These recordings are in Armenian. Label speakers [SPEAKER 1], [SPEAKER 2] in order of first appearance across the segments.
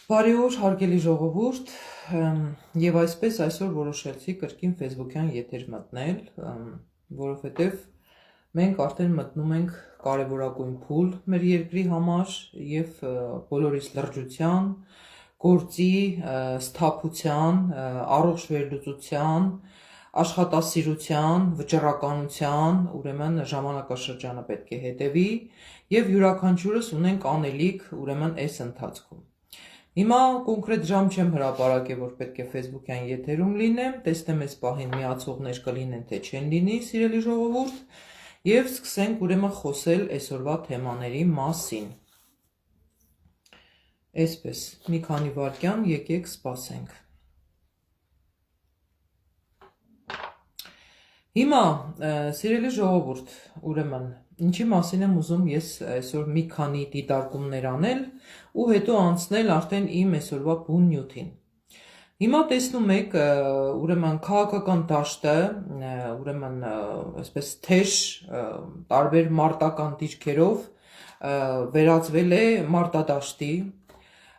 [SPEAKER 1] Բարի օր, հարգելի ժողովուրդ, եւ այսպես այսօր որոշեցի կրկին Facebook-յան եթեր մտնել, որովհետեւ մենք արդեն մտնում ենք կարևորագույն փուլ մեր երկրի համար եւ բոլորիս լրջության, գործի, սթափության, առողջ վերլուծության, աշխատասիրության, վճռականության, ուրեմն ժամանակաշրջանը պետք է հետևի եւ յուրաքանչյուրս ունենք անելիք, ուրեմն այս ընթացքում։ Հիմա կոնկրետ ժամ չեմ հրապարակել, որ պետք է Facebook-յան եթերում լինեմ, տեսնեմ այս պահին միացողներ կլինեն, թե չեն լինի, սիրելի ժողովուրդ, եւ սկսենք ուրեմն խոսել այսօրվա թեմաների մասին։ Այսպես, մի քանի վայրկյան եկեք սպասենք։ Հիմա, սիրելի ժողովուրդ, ուրեմն, ինչի մասին եմ ուզում ես այսօր մի քանի դիտարկումներ անել ու հետո անցնել արդեն իմ այսօրվա բուն նյութին։ Հիմա տեսնում եք, ուրեմն քաղաքական դաշտը, ուրեմն այսպես թեժ տարբեր մարտական դիրքերով վերածվել է մարտադաշտի։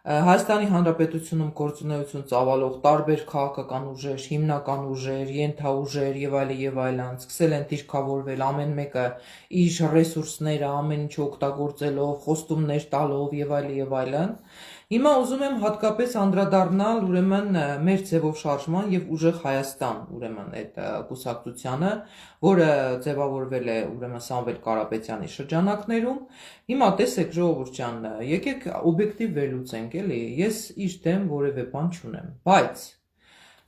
[SPEAKER 1] Հայաստանի Հանրապետությունում գործունեություն ծավալող տարբեր քաղաքական ուժեր, հիմնական ուժեր, ենթաուժեր եւ այլն սկսել են դիրքավորվել ամեն մեկը իր ռեսուրսները ամեն ինչ օգտագործելով, խոստումներ տալով եւ այլն։ Հիմա ուզում եմ հատկապես անդրադառնալ ուրեմն մեր ձևով շարժման եւ ուժեղ Հայաստան, ուրեմն այդ կուսակցությանը, որը ձևավորվել է ուրեմն Սամվել Կարապետյանի շրջանակներում։ Հիմա տեսեք ժողովուրդ ջան, եկեք օբյեկտիվ վերլուծենք, էլի, ես իր դեմ որևէ բան չունեմ, բայց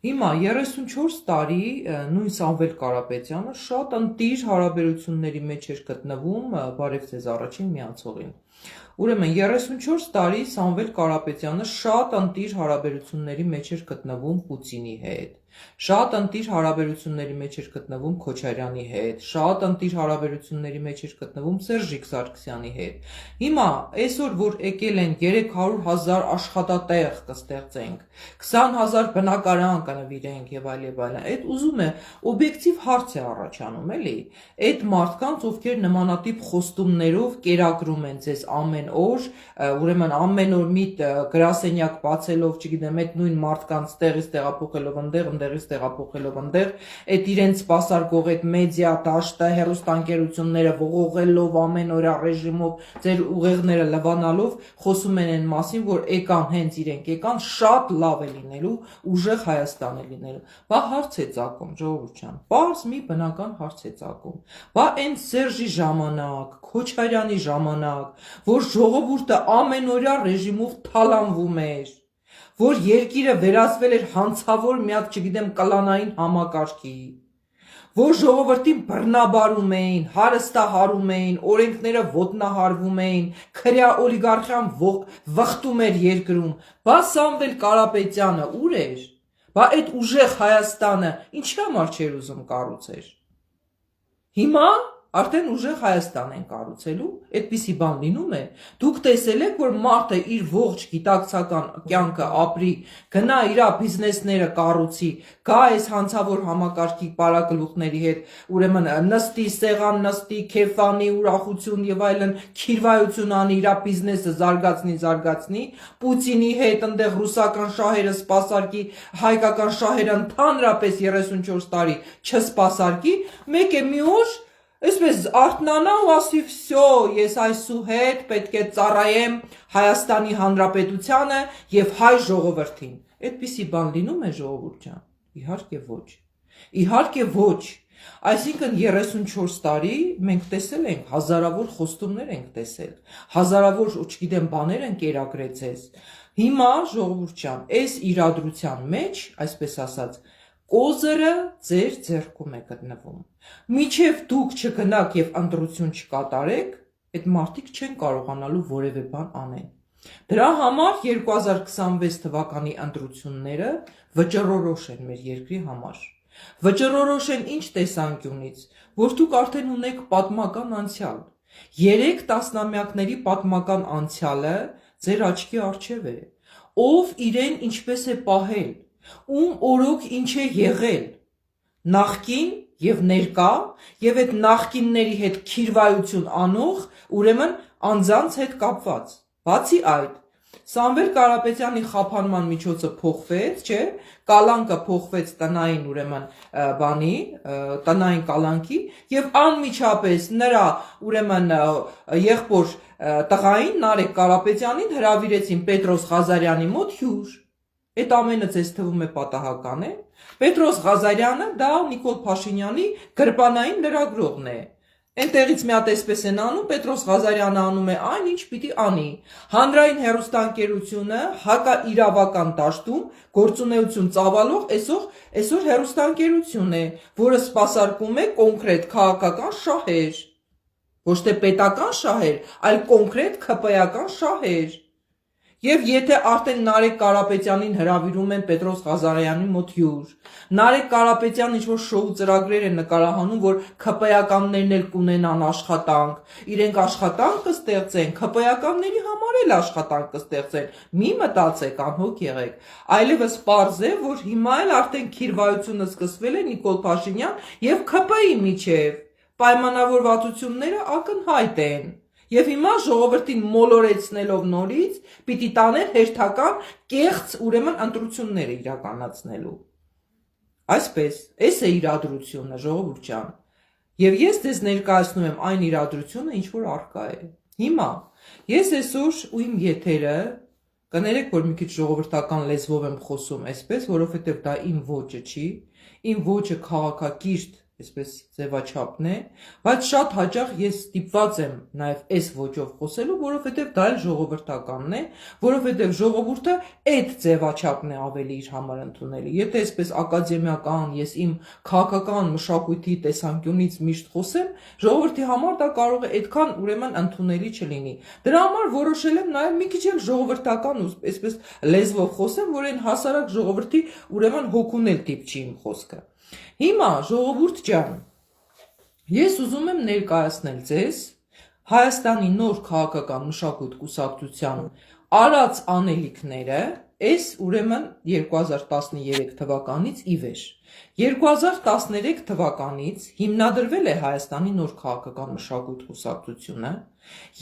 [SPEAKER 1] հիմա 34 տարի նույն Սամվել Կարապետյանը շատ ընտիր հարաբերությունների մեջ էր գտնվում, բարև ձեզ առաջին միացողին։ Ուրեմն 34 տարի Սամվել Կարապետյանը շատ ընտիր հարաբերությունների մեջ էր գտնվում Պուտինի հետ, շատ ընտիր հարաբերությունների մեջ էր գտնվում Քոչարյանի հետ, շատ ընտիր հարաբերությունների մեջ էր գտնվում Սերժիկ Սարգսյանի հետ։ Հիմա այսօր որ եկել են 300,000 աշխատատեղ կստեղծենք, 20,000 բնակարան կնվիրենք եւ այլն, այդ ուզում է օբյեկտիվ հարց է առաջանում, էլի։ Այդ մարդկանց, ովքեր նմանատիպ խոստումներով կերակրում են ձեզ ամեն օր, ուրեմն ամեն օր մի գրասենյակ բացելով, չգիտեմ, այդ նույն մարդկանց տեղից տեղափոխելով ընդեղից տեղափոխելով ընդեղ, այդ իրենց սպասարկող այդ մեդիա դաշտը, հեռուստաընկերությունները ողողելով ամեն օր ռեժիմով, ձեր ուղեղները լվանալով, խոսում են այն մասին, որ եկան հենց իրենք եկան, շատ լավ է լինելու, ուժեղ Հայաստան է լինելու։ Բա հարց է ծագում, ժողովուրդ ջան, պարզ մի բնական հարց է ծագում։ Բա այն Սերժի ժամանակ, Քոչարյանի ժամանակ, որ ժողովուրդը ամենօրյա ռեժիմով թալանվում էր, որ երկիրը վերածվել էր հանցավոր մի հատ, չգիտեմ, կլանային համակարգի, որ ժողովրդին բռնաբարում էին, հարստահարում էին, օրենքները ոտնահարվում էին, քրյա օլիգարխիան վխտում էր երկրում։ Բա Սամվել Կարապետյանը ուր էր։ Բա այդ ուժեղ Հայաստանը ինչի համար չէր ուզում կառուցեր։ Հիմա արդեն ուժեղ Հայաստան են կառուցելու, այդպիսի բան լինում է։ Դուք տեսել եք, որ մարդը իր ողջ գիտակցական կյանքը ապրի, գնա իր բիզնեսները կառուցի, գա այս հանցավոր համակարգի պարագլուխների հետ, ուրեմն նստի, սեղան նստի, քեֆանի, ուրախություն եւ այլն, քիրվայություն անի, իր բիզնեսը զարգացնի, Պուտինի հետ այնտեղ ռուսական շահերը սպասարկի, հայկական շահերը ընդհանրապես 34 տարի չսպասարկի, մեկ է մի օր Այսպես արթնանա ու ասի վсё, ես այսուհետ պետք է ծառայեմ Հայաստանի Հանրապետությանը եւ հայ ժողովրդին։ Այդպիսի բան լինում է ժողովուրդ ջան։ Իհարկե ոչ։ Իհարկե ոչ։ Այսինքն 34 տարի մենք տեսել ենք, հազարավոր խոստումներ ենք տեսել, հազարավոր, չգիտեմ, բաներ են կերակրեցես։ Հիմա ժողովուրդ ջան, այս իրադրության մեջ, այսպես ասած, կոզերը ձեր ձեռքում է գտնվում։ Մինչև դուք չգնաք եւ ընտրություն չկատարեք, այդ մարդիկ չեն կարողանալու որևէ բան անել։ Դրա համար 2026 թվականի ընտրությունները վճռորոշ են մեր երկրի համար։ Վճռորոշ են ինչ տեսանկյունից, որ դուք արդեն ունեք պատմական անցյալ։ 3 տասնամյակների պատմական անցյալը ձեր աչքի առջև է։ Ով իրեն ինչպես է պահել, ում օրոք ինչ է եղել, նախկին եւ ներկա եւ այդ նախկինների հետ քիրվայություն անող, ուրեմն անձանց հետ կապված։ Բացի այդ, Սամվել Կարապետյանի խափանման միջոցը փոխվեց, չէ, կալանկը փոխվեց տնային ուրեմն բանի, տնային կալանքի եւ անմիջապես նրա ուրեմն եղբոր տղային Նարեկ Կարապետյանին հրավիրեցին Պետրոս Ղազարյանի մոտ հյուր։ Այդ ամենը ձեզ թվում է պատահական է։ Պետրոս Ղազարյանը դա Նիկոլ Փաշինյանի գրպանային լրագրողն է։ Այնտեղից մի հատ այսպես են անում, Պետրոս Ղազարյանը անում է այն, ինչ պիտի անի։ Հանրային հեռուստաընկերությունը հակաիրավական դաշտում գործունեություն ծավալող այսօր հեռուստաընկերություն է, որը սպասարկում է կոնկրետ քաղաքական շահեր։ Ոչ թե պետական շահեր, այլ կոնկրետ ՔՊ-ական շահեր։ Եվ եթե արդեն Նարեկ Կարապետյանին հրավիրում են Պետրոս Ղազարյանի մոտ հյուր, Նարեկ Կարապետյանն ինչ-որ շոու ծրագրեր է նկարահանում, որ ՔՊ-ականներն էլ կունենան աշխատանք, իրենք աշխատանք կստեղծեն, ՔՊ-ականների համար էլ աշխատանք կստեղծեն, մի մտածեք, անհոգ եղեք, այլևս պարզ է, որ հիմա էլ արդեն քիրվայությունը սկսվել է Նիկոլ Փաշինյան եւ ՔՊ-ի միջեւ, պայմանավորվածությունները ակնհայտ են։ Եվ հիմա ժողովրդին մոլորեցնելով նորից պիտի տանեն հերթական կեղծ ուրեմն ընտրությունները իրականացնելու։ Այսպես, այս է իրադրությունը, ժողովուրդ ջան։ Եվ ես ձեզ ներկայացնում եմ այն իրադրությունը, ինչ որ առկա է։ Հիմա ես այսօր ու իմ եթերը կներեք, որ մի քիչ ժողովրդական լեզվով եմ խոսում այսպես, որովհետև դա իմ ոճը չի, իմ ոճը քաղաքակիրթ այսպես ձևաչափն է, բայց շատ հաճախ ես ստիպված եմ նաև այս ոճով խոսելու, որովհետև դա էլ ժողովրդականն է, որովհետև ժողովուրդը այդ ձևաչափն է ավելի իր համար ընդունելի։ Եթե այսպես ակադեմիական ես իմ քաղաքական մշակույթի տեսանկյունից միշտ խոսեմ, ժողովրդի համար դա կարող է այդքան ուրեմն ընդունելի չլինի։ Դրա համար որոշել եմ նաև մի քիչ էլ ժողովրդական ու այսպես լեզվով խոսեմ, որ այն հասարակ ժողովրդի ուրեմն հոգունել դիպչի իմ խոսքը։ Հիմա ժողովուրդ ջան, ես ուզում եմ ներկայացնել ձեզ Հայաստանի նոր քաղաքական մշակույթ կուսակցության արած անելիքները այս ուրեմն 2013 թվականից ի վեր։ 2013 թվականից հիմնադրվել է Հայաստանի նոր քաղաքական մշակույթ կուսակցությունը,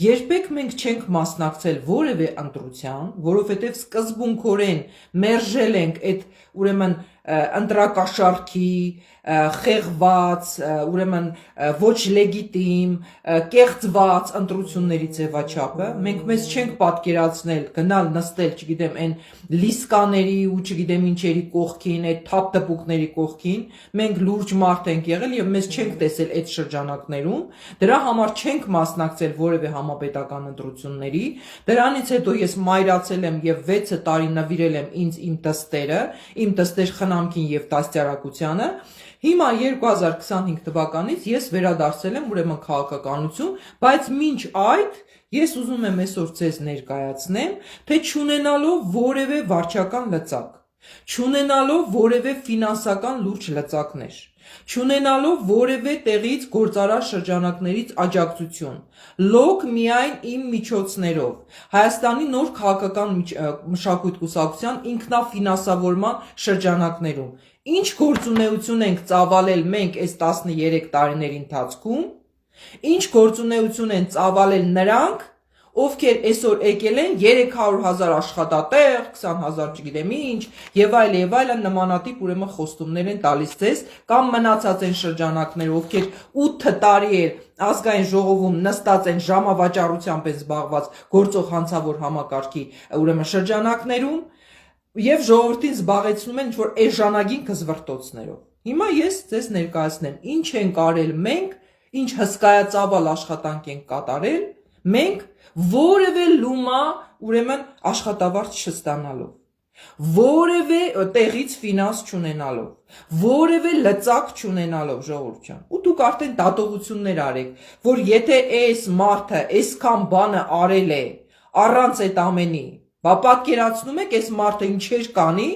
[SPEAKER 1] երբեք մենք չենք մասնակցել որևէ ընտրության, որովհետև սկզբունքորեն մերժել ենք այդ ուրեմն ընտրակաշառքի խեղված, ուրեմն ոչ լեգիտիմ, կեղծված ընտրությունների ձևաչափը, մենք մեզ չենք պատկերացնել գնալ նստել, չգիտեմ, այն լիսկաների ու չգիտեմ ինչերի կողքին, այդ թափ տպուկների կողքին, մենք լուրջ մարդ ենք եղել եւ մեզ չենք տեսել այդ շրջանակներում, դրա համար չենք մասնակցել որևէ համապետական ընտրությունների, դրանից հետո ես մայրացել եմ եւ 6 տարի նվիրել եմ ինձ իմ տստեր խնամքին եւ դաստիարակությանը։ Հիմա 2025 թվականից ես վերադարձել եմ ուրեմն քաղաքականություն, բայց մինչ այդ ես ուզում եմ այսօր ձեզ ներկայացնեմ, թե չունենալով որևէ վարչական լծակ, չունենալով որևէ ֆինանսական լուրջ լծակներ, չունենալով որևէ տեղից գործարար շրջանակներից աջակցություն, լոկ միայն իմ միջոցներով, Հայաստանի նոր քաղաքական մշակույթ կուսակցության ինքնաֆինանսավորման շրջանակներում, ինչ գործունեություն ենք ծավալել մենք այս 13 տարիների ընթացքում, ինչ գործունեություն են ծավալել նրանք, ովքեր այսօր եկել են 300,000 աշխատատեղ, 20,000 չգիտեմ ինչ, եւ այլն նմանատիպ ուրեմն խոստումներ են տալիս ձեզ, կամ մնացած են շրջանակներ, ովքեր 8 տարի էր ազգային ժողովում նստած են ժամավաճառությամբ են զբաղված գործող հանցավոր համակարգի ուրեմն շրջանակներում, եւ ժողովրդին զբաղեցնում են ինչ-որ էժանագին կզվրտոցներով։ Հիմա ես ձեզ ներկայացնեմ, ինչ ենք արել մենք, ինչ հսկայածավալ աշխատանք ենք կատարել, մենք որևէ լումա ուրեմն աշխատավարձ չստանալով, որևէ տեղից ֆինանս չունենալով, որևէ լծակ չունենալով, ժողովուրդ ջան։ Ու դուք արդեն դատողություններ արեք, որ եթե այս մարդը այսքան բանը արել է առանց այդ ամենի, բա պատկերացնում եք այս մարդը ինչեր կանի,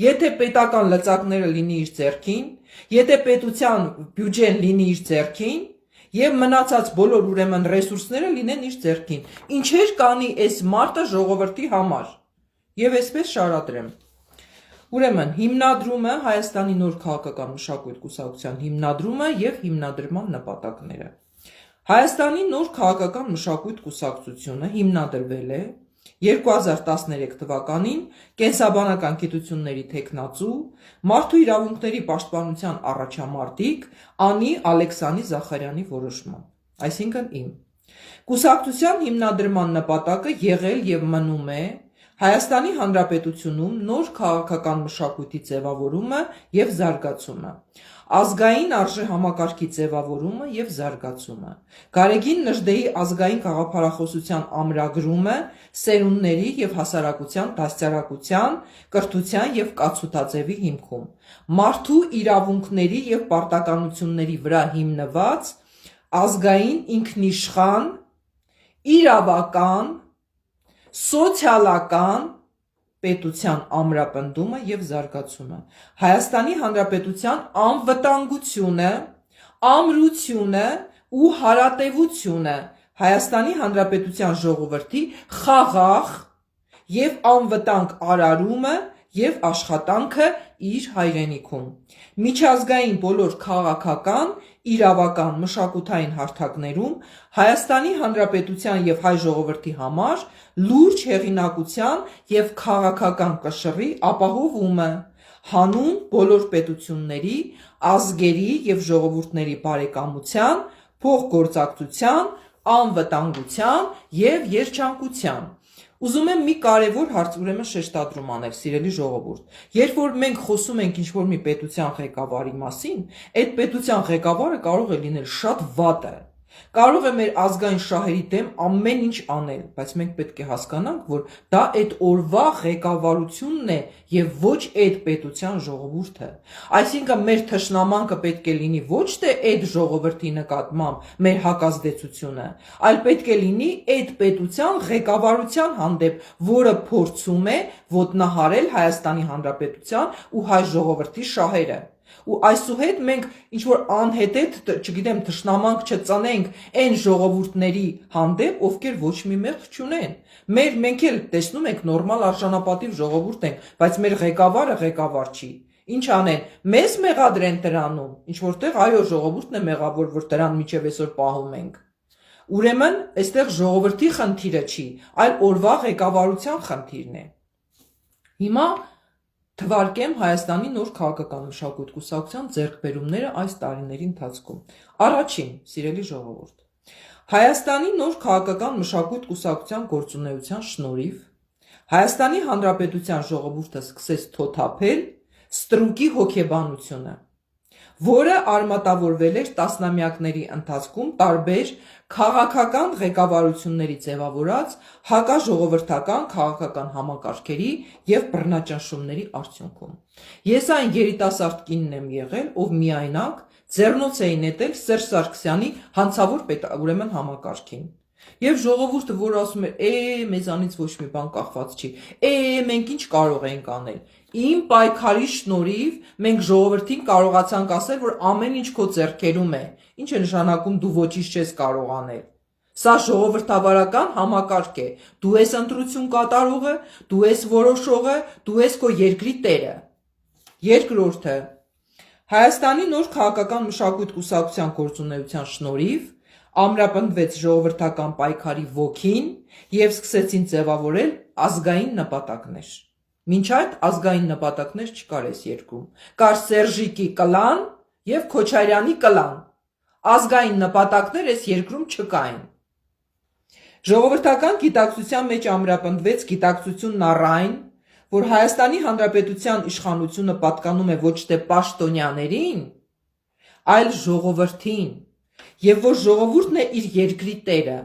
[SPEAKER 1] եթե պետական լծակները լինի իր ձեռքին, եթե պետության բյուջեն լինի իր ձեռքին, եւ մնացած բոլոր ուրեմն ռեսուրսները լինեն իր ձեռքին, ինչեր կանի այս մարդը ժողովրդի համար։ Եվ այսպես շարադրեմ։ Ուրեմն հիմնադրումը Հայաստանի նոր քաղաքական մշակույթ կուսակցության հիմնադրումը եւ հիմնադրման նպատակները։ Հայաստանի նոր քաղաքական մշակույթ կուսակցությունը հիմնադրվել է 2013 թվականին կենսաբանական գիտությունների թեկնածու, մարդու իրավունքների պաշտպանության առաջամարտիկ Անի Ալեքսանի Զախարյանի որոշմամբ, այսինքն իմ։ Կուսակցության հիմնադրման նպատակը եղել և մնում է Հայաստանի Հանրապետությունում նոր քաղաքական մշակույթի ձևավորումը և զարգացումը, ազգային արժեհամակարգի ձևավորումը և զարգացումը, Գարեգին Նժդեհի ազգային գաղափարախոսության ամրագրումը սերունդների և հասարակության դաստիարակության, կրթության և կացութաձևի հիմքում, մարդու իրավունքների և պարտականությունների վրա հիմնված ազգային ինքնիշխան, իրավական, սոցիալական պետության ամրապնդումը և զարգացումը, Հայաստանի Հանրապետության անվտանգությունը, ամրությունը ու հարատևությունը Հայաստանի Հանրապետության ժողովրդի խաղաղ և անվտանգ արարումը և աշխատանքը իր հայրենիքում, միջազգային բոլոր քաղաքական, իրավական, մշակութային հարթակներում Հայաստանի Հանրապետության և հայ ժողովրդի համար լուրջ հեղինակության և քաղաքական կշռի ապահովումը, հանուն բոլոր պետությունների, ազգերի և ժողովուրդների բարեկամության, փոխգործակցության, անվտանգության և երջանկության։ Ուզում եմ մի կարևոր հարց շեշտադրում անել, սիրելի ժողովուրդ, երբ որ մենք խոսում ենք ինչ-որ մի պետության ղեկավարի մասին, այդ պետության ղեկավարը կարող է լինել շատ վատը, կարող է մեր ազգային շահերի դեմ ամեն ինչ անել, բայց մենք պետք է հասկանանք, որ դա այդ օրվա ղեկավարությունն է և ոչ այդ պետության ժողովուրդը, այսինքն մեր թշնամանքը պետք է լինի ոչ թե այդ ժողովրդի նկատմամբ մեր հակազդեցությունը, այլ պետք է լինի այդ պետության ղեկավարության հանդեպ, որը փորձում է ոտնահարել Հայաստանի Հանրապետության ու հայ ժողովրդի շահերը, ու այսուհետ մենք ինչ-որ անհետեթ, չգիտեմ, թշնամանք չծնենք այն ժողովուրդների հանդեպ, ովքեր ոչ մի մեղք չունեն, մենք էլ տեսնում ենք նորմալ արժանապատիվ ժողովուրդ ենք, բայց մեր ղեկավարը ղեկավար չի, ինչ անեն, մեզ մեղադրեն դրանում, ինչ-որտեղ այո ժողովուրդն է մեղավոր, որ դրան մինչև այսօր պահում ենք, ուրեմն այստեղ ժողովրդի խնդիրը չի, այլ օրվա ղեկավարության խնդիրն է։ Հիմա թվարկեմ Հայաստանի նոր քաղաքական մշակույթ կուսակցության ձեռքբերումները այս տարիների ընթացքում։ Առաջին, սիրելի ժողովուրդ, Հայաստանի նոր քաղաքական մշակույթ կուսակցության գործունեության շնորհիվ Հայաստանի Հանրապետության ժողովուրդը սկսեց թոթափել ստրուկի հոգեբանությունը, որը արմատավորվել էր տասնամյակների ընթացքում տարբեր քաղաքական ղեկավարությունների ձևավորած հակաժողովրդական քաղաքական համակարգերի և բռնաճնշումների արդյունքում։ Ես այն երիտասարդ կինն եմ եղել, ով միայնակ ձեռնոց էի նետել Սերժ Սարգսյանի հանցավոր համակարգին։ Եվ ժողովուրդը, որ ասում էր, մեզանից ոչ մի բան կախված չի, մենք ինչ կարող ենք անել։ Իմ պայքարի շնորհիվ մենք ժողովրդին կարողացանք ասել, որ ամեն ինչ քո ձեռքերում է, ինչ է նշանակում դու ոչինչ չես կարող անել։ Սա ժողովրդավարական համակարգ է, դու ես ընտրություն կատարողը, դու ես որոշողը, դու ես քո երկրի տերը։ Երկրորդը, Հայաստանի նոր քաղաքական մշակույթ կուսակցության գործունեության շնորհիվ ամրապնդվեց ժողովրդական պայքարի ոգին և սկսեցին ձևավորել ազգային նպատակներ։ Մինչ այդ ազգային նպատակներ չկար այս երկրում, կար Սերժիկի կլան և Քոչարյանի կլան, ազգային նպատակներ այս երկրում չկային։ Ժողովրդական գիտակցության մեջ ամրապնդվեց գիտակցությունն առ այն, որ Հայաստանի Հանրապետության իշխանությունը պատկանում է ոչ թե պաշտոնյաներին, այլ ժողովրդին, և որ ժողովուրդն է իր երկրի տերը։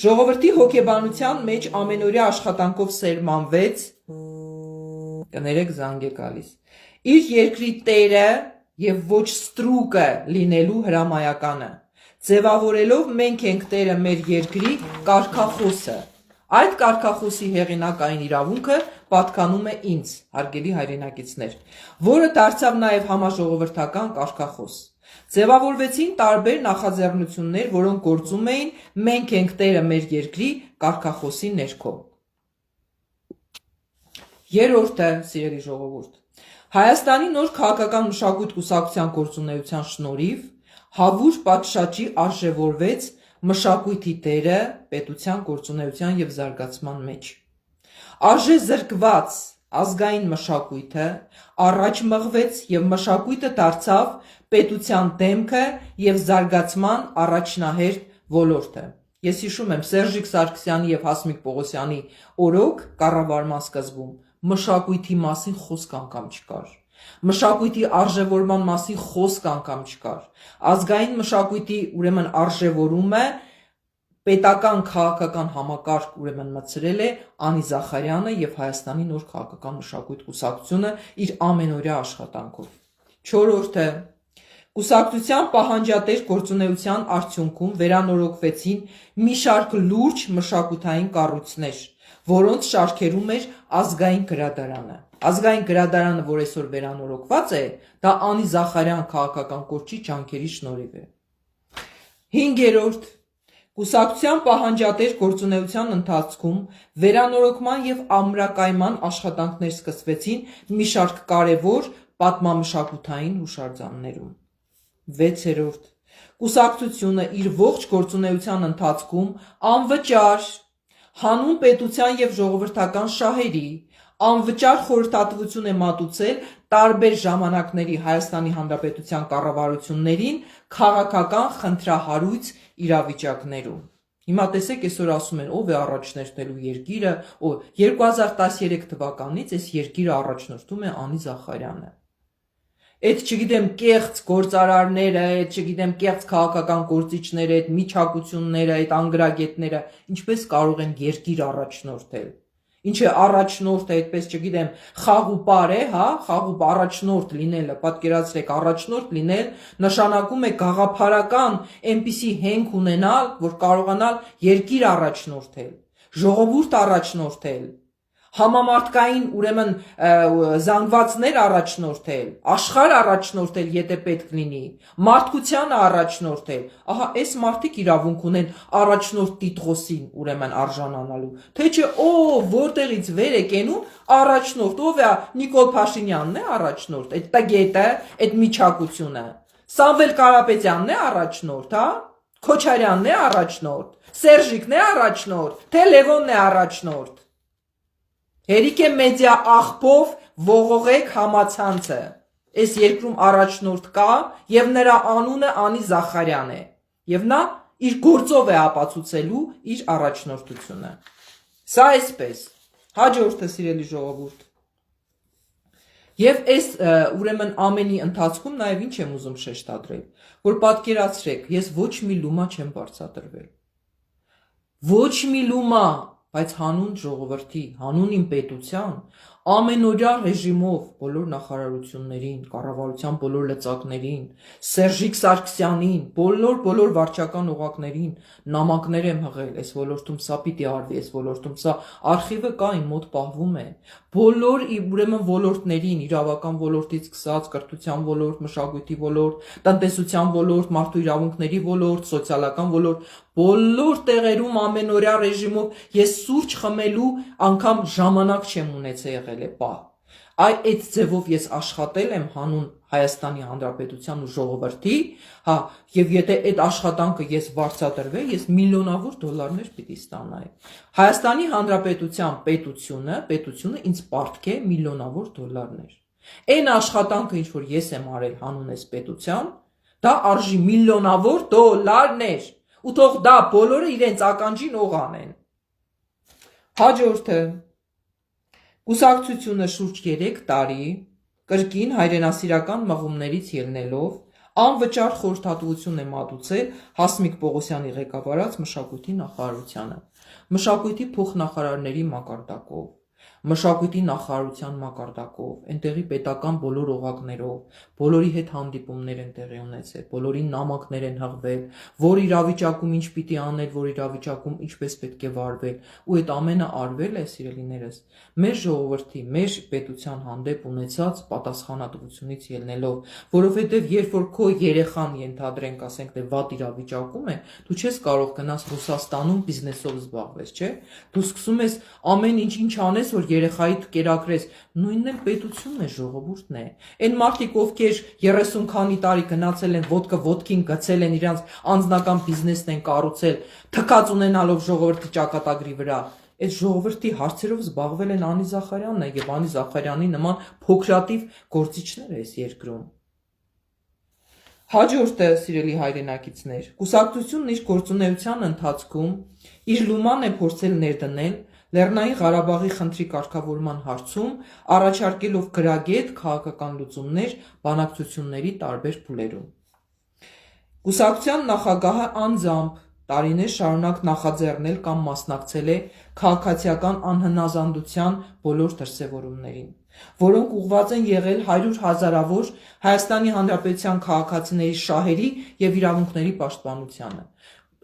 [SPEAKER 1] Ժողովրդի հոգեբանության մեջ ամենօրյա աշխատանքով սերմանվեց, կներեք զանգ է գալիս, իր երկրի տերը և ոչ ստրուկը լինելու հրամայականը, ձևավորելով մենք ենք տերը մեր երկրի կարգախոսը։ Այդ կարգախոսի հեղինակային իրավունքը պատկանում է ինձ, հարգելի հայրենակիցներ, որը դարձավ նաև համաժողովրդական կարգախոս։ Ձևավորվեցին տարբեր նախաձեռնություններ, որոնք գործում էին մենք ենք տերը մեր երկրի կարգախոսի ներքո։ Երրորդը, սիրելի ժողովուրդ, Հայաստանի նոր քաղաքական մշակույթ կուսակցության գործունեության շնորհիվ հավուր պատշաճի արժևորվեց մշակույթի դերը պետության գործունեության եւ զարգացման մեջ։ Արժե զրկված ազգային մշակույթը առաջ մղվեց եւ մշակույթը դարձավ պետության դեմքը եւ զարգացման առաջնահերթ ոլորտը։ Ես հիշում եմ Սերժիկ Սարգսյանի եւ Հասմիկ Պողոսյանի օրոք կառավարման սկզբում մշակույթի մասին խոսք անգամ չկար։ Մշակույթի արժևորման մասին խոսք անգամ չկար։ Ազգային մշակույթի ուրեմն արժևորումը պետական քաղաքական համակարգ ուրեմն մտցրել է Անի Զախարյանը եւ Հայաստանի նոր քաղաքական մշակույթ կուսակցությունը իր ամենօրյա աշխատանքով։ 4-րդը կուսակցության պահանջատեր գործունեության արդյունքում վերանորոգվեցին մի շարք լուրջ մշակութային կառույցներ, որոնց շարքերում էր ազգային գրադարանը։ Ազգային գրադարանը, որ այսօր վերանորոգված է, դա Անի Զախարյան քաղաքական կորչի ջանքերի շնորհիվ է։ 5-րդ կուսակցության պահանջատեր գործունեության ընթացքում վերանորոգման եւ ամրակայման աշխատանքներ սկսվեցին մի շարք կարևոր պատմամշակութային հուշարձաններում։ 6-րդ կուսակցությունը իր ողջ գործունեության ընթացքում անվճար հանուն պետության եւ ժողովրդական շահերի անվճար խորհրդատվություն է մատուցել տարբեր ժամանակների Հայաստանի Հանրապետության կառավարություններին քաղաքական խնդրահարույց իրավիճակներում։ Հիմա տեսեք, այսօր ասում են, ով է առաջնորդելու երկիրը, 2013 թվականից այս երկիրը առաջնորդում է Անի Զախարյանը։ Այդ չգիտեմ կեղծ գործարարները, այդ չգիտեմ կեղծ քաղաքական գործիչները, այդ միջակությունները, այդ անգրագետները ինչպես կարող են երկիր առաջնորդել։ Ինչ է առաջնորդը, այդպես չգիտեմ, խաղ ու պար է, հա, խաղ ու առաջնորդ լինելը, պատկերացրեք, առաջնորդ լինել նշանակում է գաղափարական այնպիսի հենք ունենալ, որ կարողանալ երկիր առաջնորդել, ժողովուրդ առաջնորդել, համամարտկային ուրեմն զանգվածներ առաջնորդել, աշխարհ առաջնորդել, եթե պետք լինի, մարդկությանը առաջնորդել։ Ահա այս մարդիկ իրավունք ունեն առաջնորդ տիտղոսին ուրեմն արժանանալու։ Թե չէ, որտեղից վեր է կենում առաջնորդ, ով է Նիկոլ Փաշինյանն է առաջնորդ, այդ տգետը, այդ միջակությունը։ Սամվել Կարապետյանն է առաջնորդ, հա? Քոչարյանն է առաջնորդ, Սերժիկն է առաջնորդ, թե Լևոնն է առաջնորդ։ Հերիք է մեդիա աղբով ողողեք համացանցը։ Այս երկրում առաջնորդ կա եւ նրա անունը Անի Զախարյան է։ Եվ նա իր գործով է ապացուցելու իր առաջնորդությունը։ Սա այսպես։ Հաջորդը, սիրելի ժողովուրդ։ Եվ այս ուրեմն ամենի ընթացքում նաև ինչ եմ ուզում շեշտադրել, որ պատկերացրեք, ես ոչ մի լումա չեմ բարձրատրվել։ Ոչ մի լումա, բայց հանուն ժողովրդի, հանուն իմ պետության, ամենօրյա ռեժիմով բոլոր նախարարություններին, կառավարության բոլոր լծակներին, Սերժիկ Սարգսյանին, բոլոր վարչական օղակներին նամակներ եմ հղել, այս ոլորտում սա պիտի արվի, այս ոլորտում սա արխիվը կա, իմ մոտ պահվում է, բոլոր ուրեմն ոլորտներին, իրավական ոլորտից սկսած, կրթության ոլորտ, մշակույթի ոլորտ, տնտեսության ոլորտ, մարդու իրավունքների ոլորտ, սոցիալական ոլորտ, բոլոր տեղերում ամենօրյա ռեժիմով ես սուրճ խմելու անգամ ժամանակ չեմ ունեցել եղել է պահ։ Այդ ձևով ես աշխատել եմ հանուն Հայաստանի Հանրապետության ու ժողովրդի, հա, եւ եթե այդ աշխատանքը ես վարձատրվեի, ես միլիոնավոր դոլարներ պիտի ստանայի։ Հայաստանի Հանրապետության պետությունը ինձ պարտք է միլիոնավոր դոլարներ։ Այն աշխատանքը, ինչ որ ես եմ արել հանուն այս պետության, դա արժի միլիոնավոր դոլարներ։ Ու թող դա բոլորը իրենց ականջին օղ անեն։ Հաջորդը կուսակցությունը շուրջ 3 տարի կրկին հայրենասիրական մղումներից ելնելով անվճար խորհրդատվություն է մատուցել Հասմիկ Պողոսյանի ղեկավարած մշակույթի նախարարությանը, մշակույթի փոխնախարարների մակարդակով, մշակույթի նախարարության մակարդակով, այնտեղի պետական բոլոր օղակներով, բոլորի հետ հանդիպումներ են տեղի ունեցել, բոլորին նամակներ են հղվել, որ իրավիճակում ինչ պիտի անել, որ իրավիճակում ինչպես պետք է վարվել, ու այդ ամենը արվել է, սիրելիներս, մեր ժողովրդի, մեր պետության հանդեպ ունեցած պատասխանատվությունից ելնելով, որովհետև երբ որ քո երեխան ենթադրենք, ասենք թե վատ իրավիճակում է, դու չես կարող գնաս Ռուսաստանում բիզնեսով զբաղվես, չէ՞։ Դու սկսում ես ամեն ինչ անես, կանես, որ երեխայիդ կերակրես, նույնն էլ պետությունն է, ժողովուրդն է։ Այն մարդիկ, ովքեր 30 քանի տարի գնացել են, ոտքը ոտքին գցել են, իրանց անձնական բիզնեսն են կառուցել, թքած ունենալով ժողովրդի ճակատագրի վրա, այդ ժողովրդի հարցերով զբաղվել են Անի Զախարյանն է եւ Անի Զախարյանի նման փոքրատիվ գործիչներ այս երկրում։ Հաջորդը, սիրելի հայրենակիցներ, կուսակցությունն իր գործունեության ընթացքում իր լուման է փորձել ներդնել Լեռնային Ղարաբաղի խնդրի կարգավորման հարցում, առաջարկելով գրագետ քաղաքական լուծումներ բանակցությունների տարբեր փուլերում։ Կուսակցության նախագահը անձամբ տարիներ շարունակ նախաձեռնել կամ մասնակցել է քաղաքացիական անհնազանդության բոլոր դրսևորումներին, որոնք ուղղված են եղել 100 հազարավոր Հայաստանի Հանրապետության քաղաքացիների շահերի եւ իրավունքների պաշտպանությանը։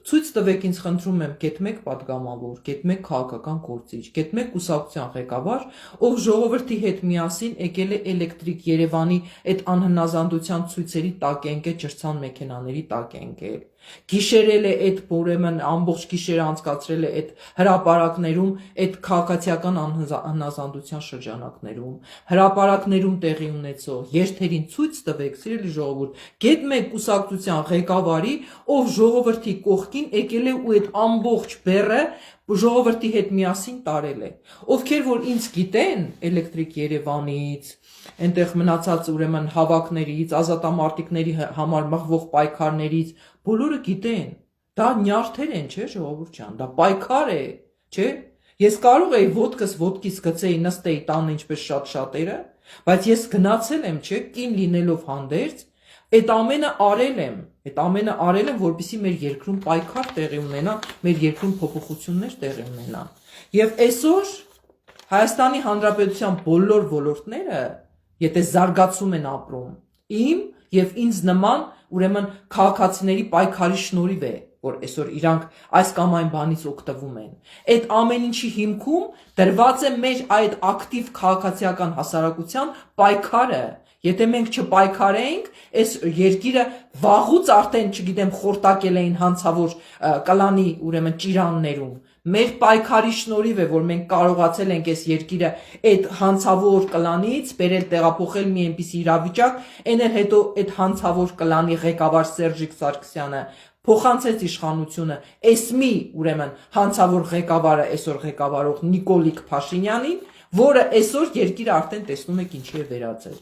[SPEAKER 1] Ցույց տվեք ինձ, խնդրում եմ, գետ մեկ պատգամավոր, գետ մեկ քաղաքական գործիչ, գետ մեկ կուսակցության ղեկավար, ով ժողովրդի հետ միասին եկել է Էլեկտրիկ Երևանի այդ անհնազանդության ցույցերի տակ է ընկել, ջրցան մեքենաների տակ է ընկել, գիշերել է այդ ուրեմն ամբողջ գիշերը անցկացրել է այդ հրապարակներում, այդ քաղաքացիական անհնազանդության շրջանակներում, հրապարակներում տեղի ունեցող երթերին ցույց տվեք, սիրելի ժողովուրդ, գետ մեկ կուսակցության ղեկավարի, ով ժողովրդի կողքին եկել է ու այդ ամբողջ բեռը ժողովրդի հետ միասին տարել է, ովքեր որ ինձ գիտեն Էլեկտրիկ Երևանից, այնտեղ մնացած ուրեմն հավաքներից, ազատամարտիկների համար մղվող պայքարներից, բոլորը գիտեն, դա նյարդեր են, չէ, ժողովուրդ ջան, դա պայքար է, չէ։ Ես կարող էի ոտքս ոտքից գցեի, նստեի տանը ինչպես շատ շատերը, բայց ես գնացել եմ, չէ, կին լինելով հանդերձ, այդ ամենը արել եմ, որպեսզի մեր երկրում պայքար տեղի ունենա, մեր երկրում փոփոխություններ տեղի ունենան։ Եվ այսօր Հայաստանի Հանրապետության բոլոր ոլորտները, եթե զարգացում են ապրում, իմ եւ ինձ նման ուրեմն քաղաքացիների պայքարի շնորհիվ է, որ այսօր իրանք այս կամ այն բանից օգտվում են։ Այդ ամեն ինչի հիմքում դրված է մեր այդ ակտիվ քաղաքացիական հասարակության պայքարը։ Եթե մենք չպայքարենք, այս երկիրը վաղուց արդեն, չգիտեմ, խորտակել էին հանցավոր կլանի ուրեմն ճիրաններում։ Մեր պայքարի շնորհիվ է, որ մենք կարողացել ենք այս երկիրը այդ հանցավոր կլանից բերել տեղափոխել մի այնպիսի իրավիճակ, այն էլ հետո այդ հանցավոր կլանի ղեկավար Սերժիկ Սարգսյանը փոխանցեց իշխանությունը այս մի ուրեմն հանցավոր ղեկավարը այսօր ղեկավարող Նիկոլիկ Փաշինյանին, որը այսօր երկիրը արդեն տեսնում եք ինչի է վերածել։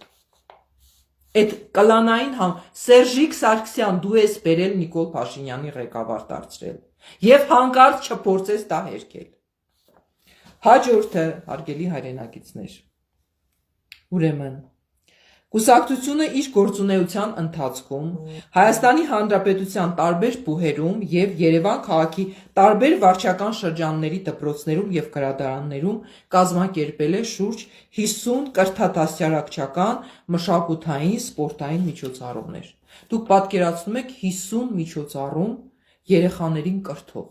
[SPEAKER 1] Այդ կլանային Սերժիկ Սարգսյան, դու ես բերել Նիկոլ Փաշինյանի ղեկավար դարձրել եւ հանկարծ չփորձես դա հերքել։ Հաջորդը, հարգելի հայրենակիցներ, ուրեմն կուսակցությունը իր գործունեության ընթացքում Հայաստանի Հանրապետության տարբեր բուհերում եւ Երևան քաղաքի տարբեր վարչական շրջանների դպրոցներում եւ գրադարաններում կազմակերպել է շուրջ 50 կրթատասարակչական, մշակութային, սպորտային միջոցառումներ։ Դուք պատկերացնում եք 50 միջոցառում երեխաներին կրթող։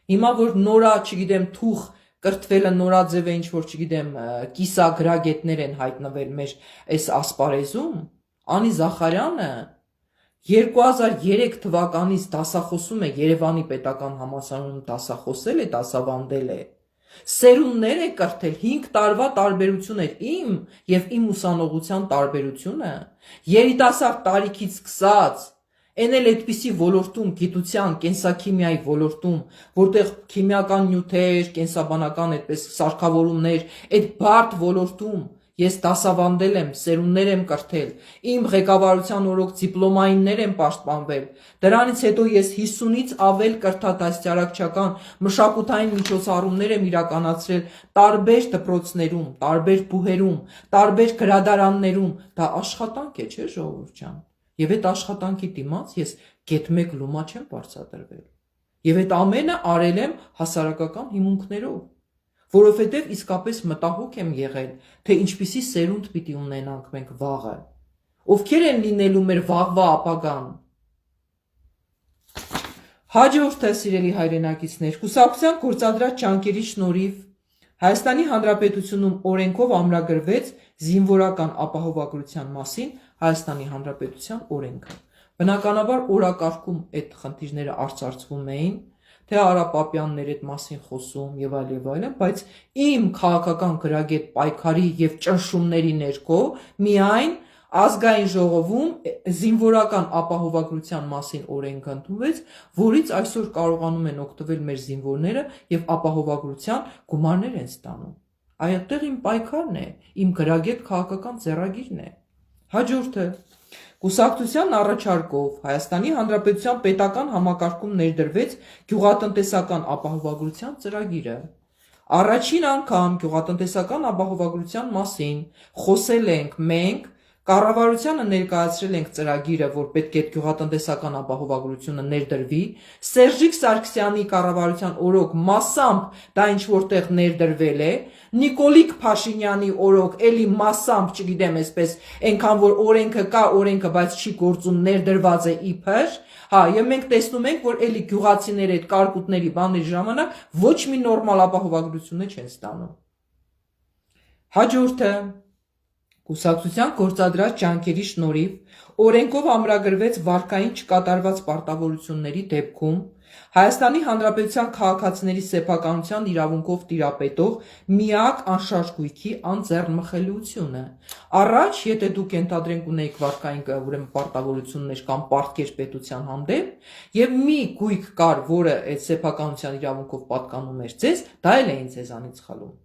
[SPEAKER 1] Հիմա որ նորա, չգիտեմ, թուղ կրթվելը նորաձև է, ինչ որ, չգիտեմ, կիսագրագետներ են հայտնվել մեր այս ասպարեզում, Անի Զախարյանը 2003 թվականից դասախոսում է Երևանի պետական համալսարանում, դասախոսել է, դասավանդել է, սերունդներ է կրթել, 5 տարվա տարբերություն էր իմ եւ իմ ուսանողության տարբերությունը, երիտասարդ տարիքից սկսած, այն էլ այդպիսի ոլորտում, գիտության, կենսաքիմիայի ոլորտում, որտեղ քիմիական նյութեր, կենսաբանական այդպես սարքավորումներ, այդ բարդ ոլորտում ես դասավանդել եմ, սերունդներ եմ կրթել, իմ ղեկավարության օրոք դիպլոմայիններ եմ պաշտպանվել, դրանից հետո ես 50-ից ավել կրթատասարակչական մշակութային միջոցառումներ եմ իրականացրել տարբեր դպրոցներում, տարբեր բուհերում, տարբեր գրադարաններում, դա աշխատանք է, չէ՞ ժողովուրդ ջան։ Եվ այդ աշխատանքի դիմաց ես գետ մեկ լումա չեմ բարձրացրել։ Եվ այդ ամենը արել եմ հասարակական հիմունքներով, որովհետև իսկապես մտահոգ եմ եղել, թե ինչպիսի սերունդ պիտի ունենանք մենք վաղը, ովքեր են լինելու մեր վաղվա ապագան։ Հաջորդը, սիրելի հայրենակիցներ, կուսակցության գործադրած ջանքերի շնորհիվ Հայաստանի Հանրապետությունում օրենքով ամրագրվեց զինվորական ապահովագրության մասին Հայաստանի Հանրապետության օրենքը։ Բնականաբար օրակարգում այդ խնդիրները արծարծվում էին, թե Արա Պապյանն էր այդ մասին խոսում եւ այլն, բայց իմ քաղաքական գրագետ պայքարի եւ ճնշումների ներքո միայն ազգային ժողովում զինվորական ապահովագրության մասին օրենք ընդունվեց, որից այսօր կարողանում են օգտվել մեր զինվորները եւ ապահովագրության գումարներ են ստանում։ Այդտեղ իմ պայքարն է, իմ գրագետ քաղաքական ձեռագիրն է։ Հաջորդը Կուսակցության առաջարկով Հայաստանի Հանրապետության պետական համակարգում ներդրվեց գյուղատնտեսական ապահովագրության ծրագիրը։ Առաջին անգամ գյուղատնտեսական ապահովագրության մասին խոսել ենք մենք, կառավարությանը ներկայացրել ենք ծրագիրը, որ պետք է գյուղատնտեսական ապահովագրությունը ներդրվի, Սերժիկ Սարգսյանի կառավարության օրոք մասամբ դա ինչ որտեղ ներդրվել է, Նիկոլիկ Փաշինյանի օրոք էլի մասամբ, չգիտեմ, այսպես, այնքան որ օրենքը կա, օրենքը, բայց չի գործում, ներդրված է իբր, հա, եւ մենք տեսնում ենք, որ էլի գյուղացիները այդ կարկուտների բաների ժամանակ ոչ մի նորմալ ապահովագրություն չեն ստանում։ Հաջորդը Կուսակցության գործադրած ջանքերի շնորհիվ օրենքով ամրագրվեց վարկային չկատարված պարտավորությունների դեպքում Հայաստանի Հանրապետության քաղաքացիների սեփականության իրավունքով տիրապետող միակ անշարժ գույքի անձեռնմխելիությունը։ Առաջ, եթե դուք ենթադրենք ունեիք վարկային ուրեմն պարտավորություններ կամ պարտքեր պետության հանդեպ, եւ մի գույք կար, որը այդ սեփականության իրավունքով պատկանում էր ձեզ, դա էլ էին ձեզանից խլում։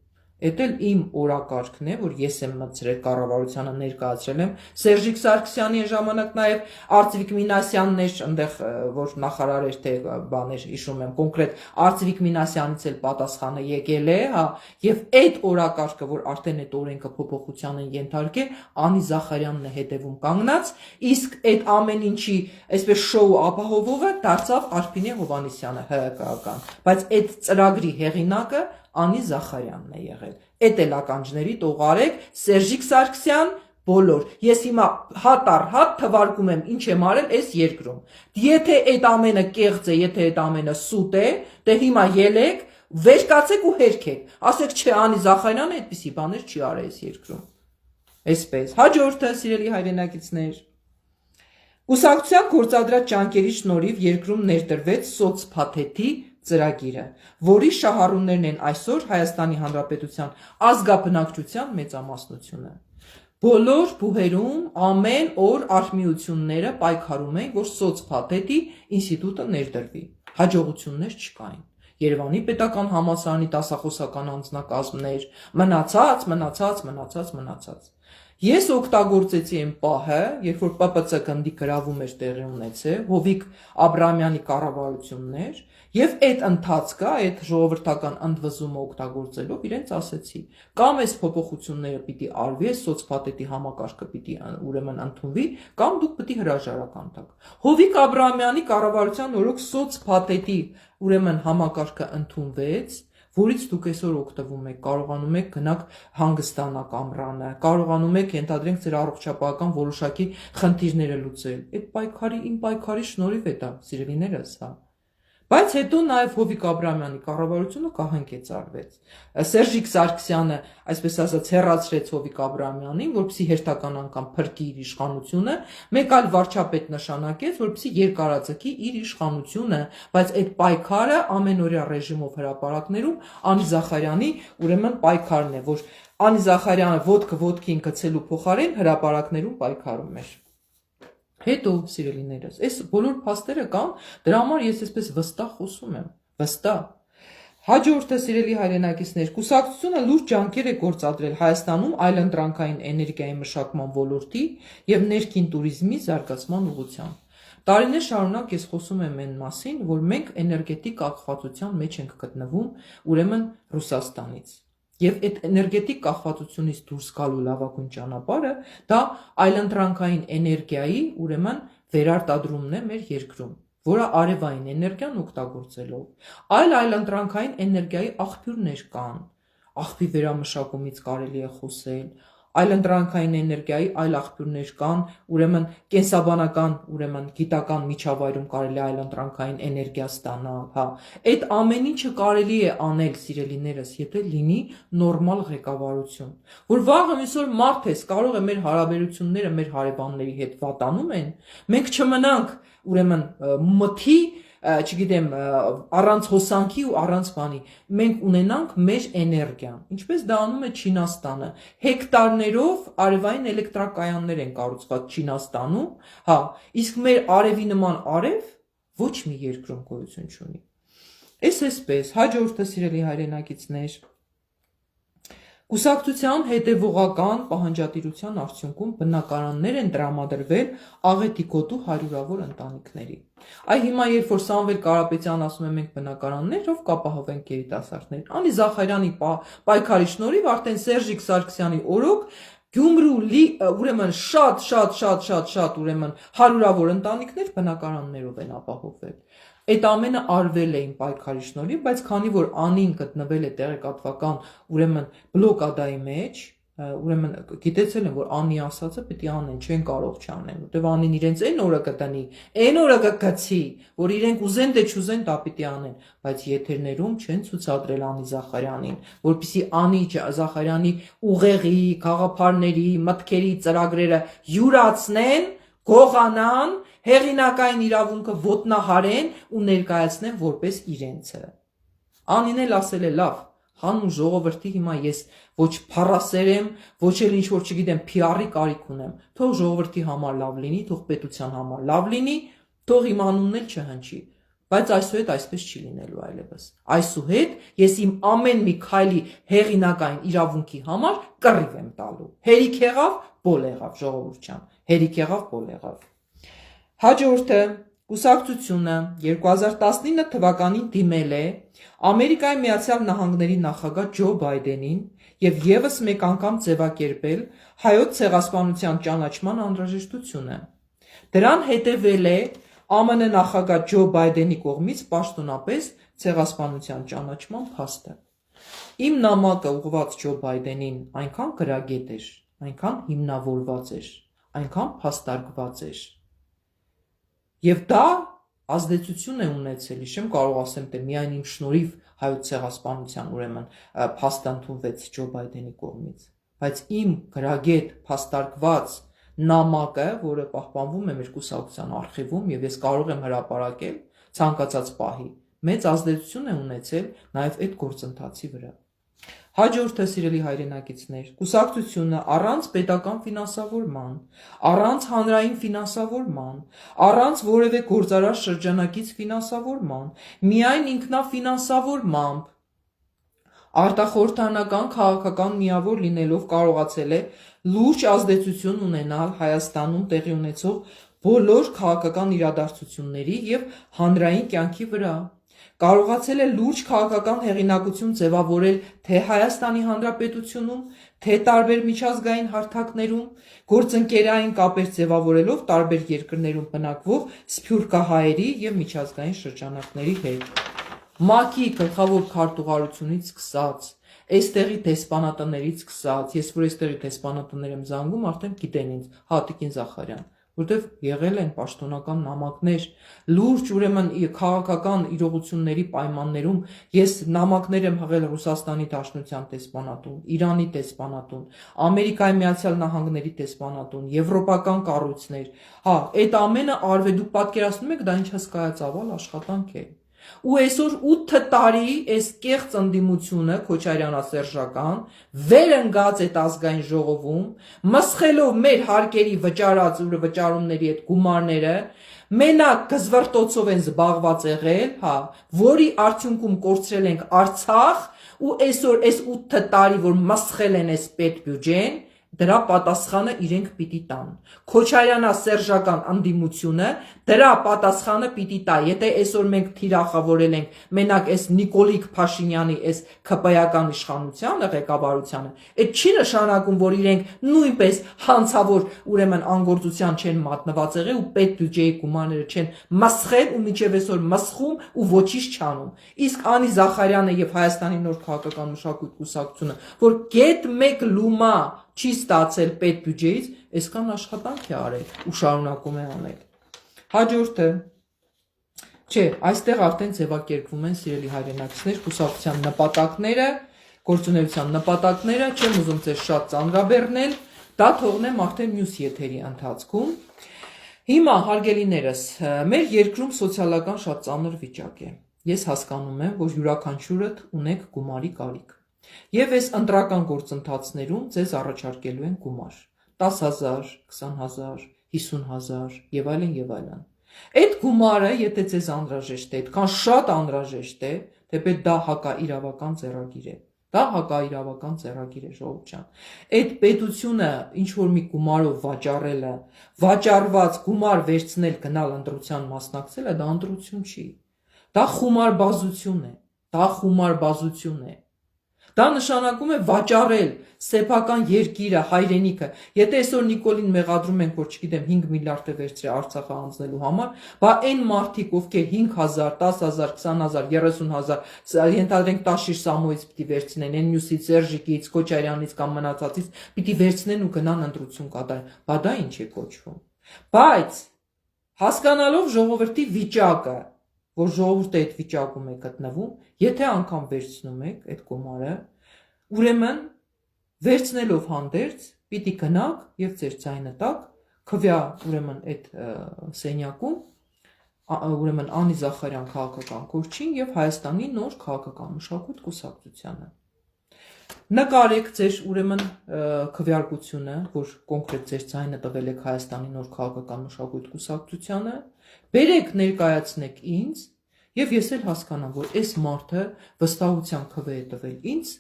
[SPEAKER 1] Էդ էլ իմ օրակարգն է, որ ես եմ մտցրել կառավարությանը ներկայացրել եմ Սերժիկ Սարգսյանի ժամանակ նաև Արծվիկ Մինասյանն էր, այնտեղ որ նախարար էր թե բաներ հիշում եմ կոնկրետ Արծվիկ Մինասյանից էլ պատասխանը եկել է, հա, եւ այդ օրակարգը, որ արդեն այդ օրենքը փոփոխության են ենթարկել, Անի Զախարյանն է հետևում կանգնած, իսկ այդ ամեն ինչի այսպես շոու ապահովողը դարձավ Արփինե Հովհաննիսյանը ՀՀԿ-ական, բայց այդ ծրագրի հեղինակը Անի Զախարյանն է եղել։ Էդ էլ ականջների տողարեք, Սերժիկ Սարգսյան, բոլոր։ Ես հիմա հատ առ հատ թվարկում եմ ինչ եմ արել այս երկրում։ Եթե այդ ամենը կեղծ է, եթե այդ ամենը սուտ է, դե հիմա ելեք, վեր կացեք ու հերքեք։ Ասեք չէ, Անի Զախարյանը այդպիսի բաներ չի արել այս երկրում։ Այսպես։ Հաջորդը, սիրելի հայրենակիցներ, Կուսակցության գործադրած ջանքերի շնորհիվ երկրում ներդրվեց սոցփաթեթի ծրագիրը, որի շահառուներն են այսօր Հայաստանի Հանրապետության ազգաբնակչության մեծամասնությունը։ Բոլոր բուհերում ամեն օր արհմիությունները պայքարում էին, որ սոցփաթեթի ինստիտուտը ներդրվի։ Հաջողություններ չկային։ Երևանի պետական համալսարանի դասախոսական անձնակազմներ, մնացած։ Ես օգտագործեցի այն պահը, երբ որ ՊՊՑ գնդի գրավում էր տեղի ունեցել, Հովիկ Աբրահամյանի կառավարություններ, եւ այդ ընթացքը, այդ ժողովրդական ընդվզումը օգտագործելով իրենց ասեցի, կամ այս փոփոխությունները պիտի արվի, այս սոցփաթեթի համակարգը պիտի ուրեմն ընդունվի, կամ դուք պիտի հրաժարական տաք։ Հովիկ Աբրահամյանի կառավարության օրոք սոցփաթեթի ուրեմն համակարգը ընդունվեց, որից դուք այսօր օգտվում եք, կարողանում եք գնաք հանգստանաք ամռանը, կարողանում եք ենթադրենք ձեր առողջապահական որոշակի խնդիրները լուծել։ Այդ իմ պայքարի շնորհիվ է դա, սիրելիներս, հա։ Բայց հետո նաև Հովիկ Աբրահամյանի կառավարությունը կահանքեց արվեց։ Սերժիկ Սարգսյանը, այսպես ասած, հեռացրեց Հովիկ Աբրահամյանին, որպեսզի հերթական անգամ փրկի իր իշխանությունը, մեկ այլ վարչապետ նշանակեց, որպեսզի երկարաձգի իր իշխանությունը, բայց այդ պայքարը ամենօրյա ռեժիմով հրապարակներում Անի Զախարյանի ուրեմն պայքարն է, որ Անի Զախարյանը ոտքը ոտքին գցելու փոխարեն հրապարակներում պայքարում էր։ Հետո, սիրելիներս, այս բոլոր փաստերը կան, դրա համար ես այսպես վստահ խոսում եմ, վստահ։ Հաջորդը, սիրելի հայրենակիցներ, կուսակցությունը լուրջ ջանքեր է գործադրել Հայաստանում այլընտրանքային էներգիայի մշակման ոլորտի եւ ներքին туриզմի զարգացման ուղղությամբ։ Տարիներ շարունակ ես խոսում եմ այն մասին, որ մենք էներգետիկ կախվածության մեջ ենք գտնվում, ուրեմն Ռուսաստանից։ Եվ այդ էներգետիկ կախվածությունից դուրս գալու լավագույն ճանապարհը դա այլընտրանքային էներգիայի ուրեմն վերարտադրումն է մեր երկրում, որը արևային էներգիան օգտագործելով այլընտրանքային էներգիայի աղբյուրներ կան, աղբի վերամշակումից կարելի է խոսել, այլընտրանքային էներգիայի այլ աղբյուրներ կան, ուրեմն կենսաբանական, ուրեմն գիտական միջավայրում կարելի է այլընտրանքային էներգիա ստանալ, հա։ Այդ ամեն ինչը կարելի է անել, սիրելիներս, եթե լինի նորմալ ղեկավարություն, որ վաղը այսօր մարդ ես, կարող է մեր հարաբերությունները մեր հարևանների հետ վատանում են, մենք չմնանք ուրեմն մթի չգիտեմ, առանց հոսանքի ու առանց բանի, մենք ունենանք մեր էներգիան, ինչպես դա անում է Չինաստանը, հեկտարներով արևային էլեկտրակայաններ են կառուցված Չինաստանում, հա, իսկ մեր արևի նման արև ոչ մի երկրում գոյություն չունի։ Այսպես, հաջորդը սիրելի հայրենակիցներ, կուսակցության հետևողական պահանջատիրության արդյունքում բնակարաններ են տրամադրվել աղետիկոտու հարյուրավոր ընտանիքների։ Այ հիմա երբ որ Սամվել Կարապետյանն ասում է մենք բնակարաններ, ով կապահովենք երիտասարդներին, Անի Զախարյանի պայքարի շնորհիվ արդեն Սերժիկ Սարգսյանի օրոք Գյումրու ուրեմն շատ ուրեմն հարյուրավոր ընտանիքներ բնակարաններով են ապահովվել։ Այդ ամենը արվել է իմ պայքարի շնորհիվ, բայց քանի որ Անին գտնվել է տեղեկատվական ուրեմն բլոկադայի մեջ, ուրեմն գիտեցել են, որ Անի ասածը պետք է անեն, չեն կարող չանեն, որտեղ Անին իրենց այն օրը կտնի, այն օրը կգցի, որ իրենք ուզեն դե չուզեն դա պետք է անեն, բայց եթերներում չեն ցուցադրել Անի Զախարյանին, որպեսզի Անի Զախարյանի ուղեղի, գաղափարների, մտքերի ծրագրերը յուրացնեն, գողանան, հեղինակային իրավունքը ոտնահարեն ու ներկայացնեն որպես իրենցը։ Անին էլ ասել է լավ, հանուն ժողովրդի հիմա ես ոչ փառասեր եմ, ոչ էլ ինչ որ չգիտեմ PR-ի կարիք ունեմ, թող ժողովրդի համար լավ լինի, թող պետության համար լավ լինի, թող իմ անունն էլ չհնչի, բայց այսուհետ այսպես չի լինելու այլևս։ Այսուհետ ես իմ ամեն մի քայլի հեղինակային իրավունքի համար կռիվ եմ տալու։ Հերիք եղավ, բոլ եղավ ժողովուրդ ջան, հերիք եղավ, բոլ եղավ։ Հաջորդը կուսակցությունը 2019 թվականին դիմել է Ամերիկայի Միացյալ Նահանգների նախագահ Ջո Բայդենին եւ եւս մեկ անգամ ձևակերպել հայոց ցեղասպանության ճանաչման անհրաժեշտությունը։ Դրան հետևել է ԱՄՆ նախագահ Ջո Բայդենի կողմից պաշտոնապես ցեղասպանության ճանաչման փաստը։ Իմ նամակը ուղղված Ջո Բայդենին այնքան գրագետ էր, այնքան հիմնավորված էր, այնքան փաստարկված էր։ Եվ դա ազդեցություն է ունեցել, չեմ կարող ասեմ, թե միայն իմ շնորհիվ հայոց ցեղասպանության ուրեմն փաստը ընդունվեց Ջո Բայդենի կողմից, բայց իմ գրագետ փաստարկված նամակը, որը պահպանվում է մեր կուսակցության արխիվում եւ ես կարող եմ հրապարակել ցանկացած պահի, մեծ ազդեցություն է ունեցել նաեւ այդ գործընթացի վրա։ Հաջորդը սիրելի հայրենակիցներ, կուսակցությունը առանց պետական ֆինանսավորման, առանց հանրային ֆինանսավորման, առանց որևէ գործարար շրջանակից ֆինանսավորման, միայն ինքնաֆինանսավորմամբ արտախորհրդանական քաղաքական միավոր լինելով կարողացել է լուրջ ազդեցություն ունենալ Հայաստանում տեղի ունեցող բոլոր քաղաքական իրադարձությունների եւ հանրային կյանքի վրա։ Կարողացել է լուրջ քաղաքական հեղինակություն ձևավորել թե Հայաստանի Հանրապետությունում, թե տարբեր միջազգային հարթակներում, գործընկերային կապեր ձևավորելով տարբեր երկրներում բնակվող սփյուռքահայերի եւ միջազգային շրջանակների հետ։ ՄԱԿ-ի գլխավոր քարտուղարությունից սկսած, այստեղի դեսպանատներից սկսած, ես որ այստեղի դեսպանատներ եմ զանգում, արդեն գիտեն ինձ, Հատիկին Զախարյան, որտեվ եղել են պաշտոնական նամակներ, լուրջ ուրեմն քաղաքական իրողությունների պայմաններում ես նամակներ եմ հղել Ռուսաստանի Դաշնության դեսպանատուն, Իրանի դեսպանատուն, Ամերիկայի Միացյալ Նահանգների դեսպանատուն, եվրոպական կառույցներ, հա, այդ ամենը արվել, դուք պատկերացնում եք դա ինչ հսկայածավալ աշխատանք է։ Ու այսօր 8 տարի այս կեղծ ընդդիմությունը Քոչարյանասերժական վերընկած այդ ազգային ժողովում, մսխելով մեր հարկերի վճարումների այդ գումարները, մենակ գզվրտոցով են զբաղված եղել, հա, որի արդյունքում կորցրել ենք Արցախ, ու այսօր այս 8 տարի, որ մսխել են այս պետբյուջեն, դրա պատասխանը իրենք պիտի տան։ Քոչարյանասերժական ընդդիմությունը դրա պատասխանը պիտի տա։ Եթե այսօր մենք թիրախավորել ենք մենակ այս Նիկոլիկ Փաշինյանի այս ԿՊ-ական իշխանությանը, ղեկավարությանը, այդ չի նշանակում, որ իրենք նույնպես հանցավոր ուրեմն անգործության չեն մատնված եղել ու պետբյուջեի գումարները չեն մսխել ու մինչև այսօր մսխում ու ոչինչ չանում։ Իսկ Անի Զախարյանը եւ Հայաստանի նոր քաղաքական մշակույթ կուսակցությունը, որ գետ մեկ լումա չի ստացել պետբյուջեից, այսքան աշխատանք է արել ու շարունակում է անել։ Հաջորդը, չէ, այստեղ արդեն ձևակերպվում են սիրելի հայրենակիցներ կուսակցության նպատակները, գործունեության նպատակները, չեմ ուզում ձեզ շատ ծանրաբեռնել, դա թողնեմ արդեն մյուս եթերի ընթացքում։ Հիմա հարգելիներս, մեր երկրում սոցիալական շատ ծանր վիճակ է։ Ես հասկանում եմ, որ յուրաքանչյուրդ ունեք գումարի կարիք։ Եվ այս ընտրական գործընթացներում ձեզ առաջարկելու են գումար 10,000, 20,000, 50,000 եւ այլն եւ այլն։ Այդ գումարը, եթե ձեզ անհրաժեշտ է, այդքան շատ անհրաժեշտ է, թեպետ դա հակաիրավական ձեռագիր է։ Դա հակաիրավական ձեռագիր է, ժողովուրդ ջան։ Այդ պետությունը ինչ որ մի գումարով վաճառելը, վաճառված գումար վերցնել, գնալ ընտրության մասնակցելը, դա ընտրություն չի։ Դա խումարբազություն է։ Դա խումարբազություն է։ Դա նշանակում է վաճառել սեփական երկիրը, հայրենիքը։ Եթե այսօր Նիկոլին մեղադրում ենք, որ չգիտեմ 5 միլիարդ է վերցրել Արցախը հանձնելու համար, բա այն մարդիկ, ովքեր 5,000, 10,000, 20,000, 30,000, ենթադրենք Տաշիր Սամոյից պիտի վերցնեն, այն մյուսից, Սերժիկից, Քոչարյանից կամ մնացածից, պիտի վերցնեն ու գնան ընտրություն կատարեն։ Բա դա ինչ է կոչվում։ Բայց հասկանալով ժողովրդի վիճակը, որ ժողովուրդը այդ վիճակում է գտնվում, եթե անգամ վերցնում եք այդ գումարը, ուրեմն վերցնելով հանդերձ պիտի գնաք եւ ձեր ձայնը տաք քվյա ուրեմն այդ սենյակում ուրեմն Անի Զախարյան քաղաքական կորչին եւ Հայաստանի նոր քաղաքական մշակույթ կուսակցությանը նկարեք ձեր ուրեմն քվեարկությունը, որ կոնկրետ ձեր ձայնը տվել եք Հայաստանի նոր քաղաքական մշակույթ կուսակցությանը, բերեք ներկայացնեք ինձ եւ ես էլ հասկանամ, որ այս մարդը վստահության քվե է տվել ինձ,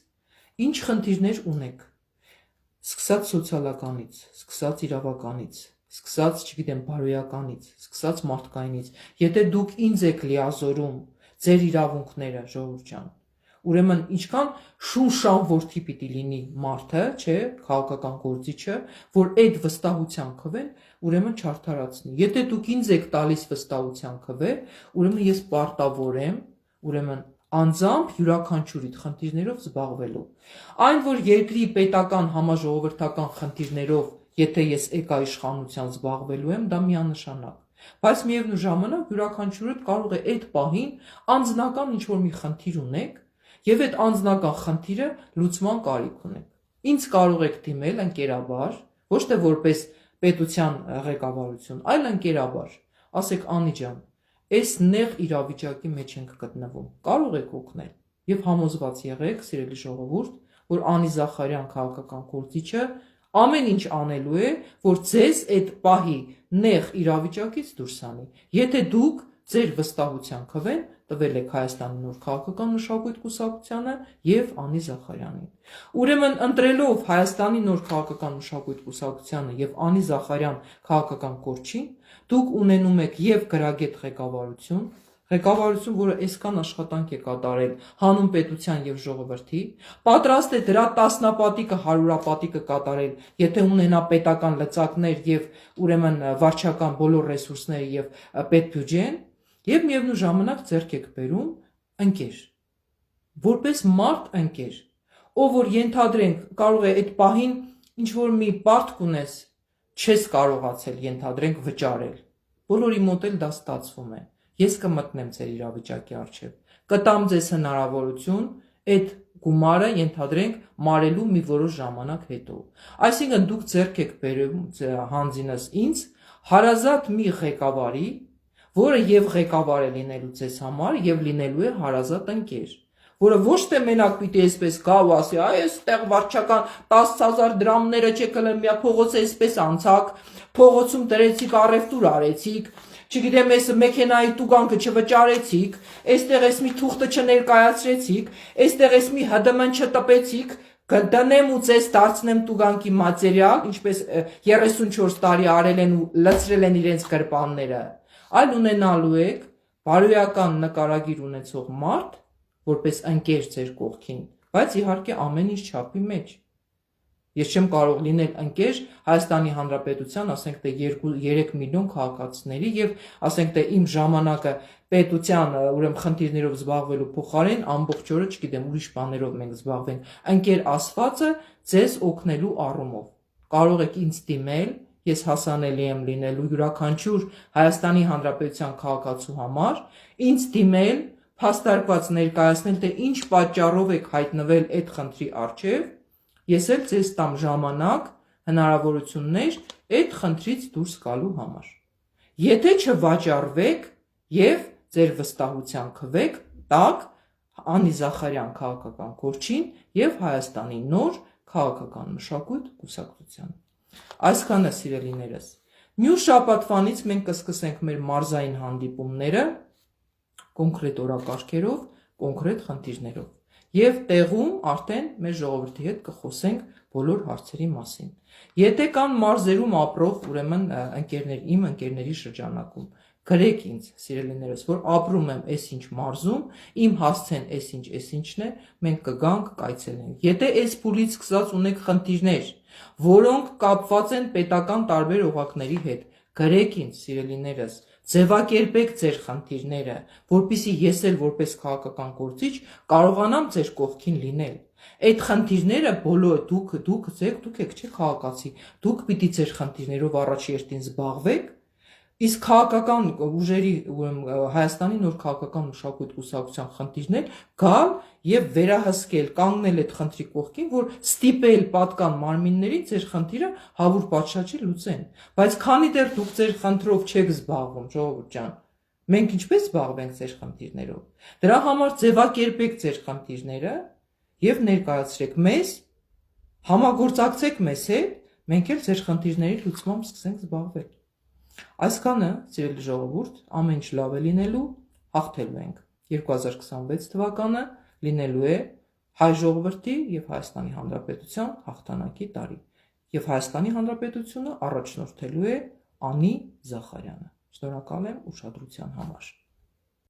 [SPEAKER 1] ինչ խնդիրներ ունեք, սկսած սոցիալականից, սկսած իրավականից, սկսած, չգիտեմ, բարոյականից, սկսած մարդկայինից, եթե դուք ինձ եք լիազորում ձեր իրավունքները, ժողովուրդ ջան, ուրեմն ինչքան շունշան որդի պիտի լինի մարդը, չէ, քաղաքական գործիչը, որ այդ վստահության քվեն ուրեմն չարդարացնի։ Եթե դուք ինձ եք տալիս վստահության քվե, ուրեմն ես պարտավոր եմ, ուրեմն անձամբ յուրաքանչյուրիդ խնդիրներով զբաղվելու։ Այն, որ երկրի պետական համաժողովրդական խնդիրներով, եթե ես էկաիշխանության զբաղվելու եմ, դա միանշանակ։ Բայց միևնույն ժամանակ յուրաքանչյուրդ կարող է այդ պահին անձնական ինչ-որ մի խնդիր ունեք եւ այդ անձնական խնդիրը լուծման կարիք ունեք։ Ինձ կարող եք դիմել ընկերաբար, ոչ թե որպես պետության ղեկավարություն, այլ ընկերաբար, ասեք Անի ջան, այս նեղ իրավիճակի մեջ ենք գտնվում, կարող եք օգնել եւ համոզված եղեք, սիրելի ժողովուրդ, որ Անի Զախարյան քաղաքական գործիչը ամեն ինչ անելու է, որ ձեզ այդ պահի նեղ իրավիճակից դուրս անի։ Եթե դուք ձեր վստահության քվեն տվել եք Հայաստանի նոր քաղաքական մշակույթ կուսակցությանը եւ Անի Զախարյանին։ Ուրեմն ընտրելով Հայաստանի նոր քաղաքական մշակույթ կուսակցությանը եւ Անի Զախարյան քաղաքական կորչին, դուք ունենում եք եւ գրագետ ղեկավարություն, որը այսքան աշխատանք է կատարել հանուն պետության եւ ժողովրդի, պատրաստ է դրա տասնապատիկը, հարյուրապատիկը կատարել, եթե ունենա պետական լծակներ եւ ուրեմն վարչական բոլոր ռեսուրսները եւ պետբյուջեն, եւ միևնույն ժամանակ ձեռք եք բերում ընկեր, որպես մարդ ընկեր, ով որ ենթադրենք կարող է այդ պահին ինչ որ մի պարտք ունես, չես կարողացել ենթադրենք վճարել, բոլորի մոտ էլ դա ստացվում է, ես կմտնեմ ձեր իրավիճակի առջև, կտամ ձեզ հնարավորություն այդ գումարը ենթադրենք մարելու մի որոշ ժամանակ հետո, այսինքն դուք ձեռք եք բերում հանձինս ինձ հարազատ մի ղեկավարի, որը եւ ղեկավար է լինելու ձեզ համար եւ լինելու է հարազատ ընկեր, որը ոչ թե մենակ պիտի այսպես գա ու ասի, այ այստեղ վարչական 10,000 դրամները չեք հլը միա փողոցը այսպես անցակ, փողոցում դրեցիք առևտուր արեցիք, չգիտեմ, այս մեքենայի տուգանքը չվճարեցիք, այստեղ այս մի թուղթը չներկայացրեցիք, այստեղ այս մի ՀԴՄ չտպեցիք, կդնեմ ու ձեզ դարձնեմ տուգանքի մատերիալ, ինչպես 34 տարի արել են ու լցրել են իրենց գրպանները, այլ ունենալու եք բարոյական նկարագիր ունեցող մարդ, որպես ընկեր ձեր կողքին, բայց իհարկե ամեն ինչ չափի մեջ։ Ես չեմ կարող լինել ընկեր Հայաստանի Հանրապետության, ասենք թե 3 միլիոն քաղաքացիների եւ ասենք թե իմ ժամանակը պետության ուրեմն խնդիրներով զբաղվելու փոխարեն ամբողջ օրը, չգիտեմ, ուրիշ բաներով մենք զբաղվենք։ Ընկեր ասվածը ձեզ օգնելու առումով։ Կարող եք ինձ դիմել, ես հասանելի եմ լինելու յուրաքանչյուր Հայաստանի Հանրապետության քաղաքացու համար, ինձ դիմել, փաստարկված ներկայացնել, թե ինչ պատճառով եք հայտնվել այդ խնդրի առջև, ես էլ ձեզ տամ ժամանակ, հնարավորություններ այդ խնդրից դուրս գալու համար։ Եթե չվաճառվեք եւ ձեր վստահության քվեք, տակ Անի Զախարյան քաղաքական կորչին եւ Հայաստանի նոր քաղաքական մշակույթ կուսակցության։ Այսքանը սիրելիներս։ Մյուս շաբաթվանից մենք կսկսենք մեր մարզային հանդիպումները կոնկրետ օրակարգերով, կոնկրետ խնդիրներով։ Եվ տեղում արդեն մեր ժողովրդի հետ կխոսենք բոլոր հարցերի մասին։ Եթե կան մարզերում ապրող ուրեմն իմ ընկերների շրջանակում, գրեք ինձ, սիրելիներս, որ ապրում եմ այսինչ մարզում, իմ հասցեն այսինչն է, մենք կգանք, կայցելենք։ Եթե այս փուլից սկսած ունեք խնդիրներ, որոնք կապված են պետական տարբեր օղակների հետ, գրեք ինձ, սիրելիներս, ձևակերպեք ձեր խնդիրները, որպեսզի ես էլ որպես քաղաքական գործիչ կարողանամ ձեր կողքին լինել։ Այդ խնդիրները բոլորը դուք եք չէ քաղաքացի, դուք պիտի ձեր խնդիրներով առաջ երթին զբաղվեք, իսկ քաղաքական ուժերի Հայաստանի նոր քաղաքական մշակույթ կուսակցության խնդիրներ գալ եւ վերահսկել, կանգնել այդ խնդրի կողքին, որ ստիպել պատկան մարմիններին ձեր խնդիրը հավուր պատշաճի լուծեն։ Բայց քանի դեռ դուք ձեր խնդրով չեք զբաղվում, ժողովուրդ ջան, մենք ինչպես զբաղվենք ձեր խնդիրներով։ Դրա համար ձևակերպեք ձեր խնդիրները եւ ներկայացրեք մեզ, համագործակցեք մեզ հետ, մենք էլ ձեր խնդիրների լուծմամբ սկսենք զբաղվել։ Այսքանը, սիրելի ժողովուրդ, ամեն ինչ լավ է լինելու, հաղթելու ենք։ 2026 թվականը լինելու է հայ ժողովրդի եւ Հայաստանի Հանրապետության հաղթանակի տարի։ Եվ Հայաստանի Հանրապետությունը առաջնորդելու է Անի Զախարյանը։ Շնորհակալ եմ ուշադրության համար։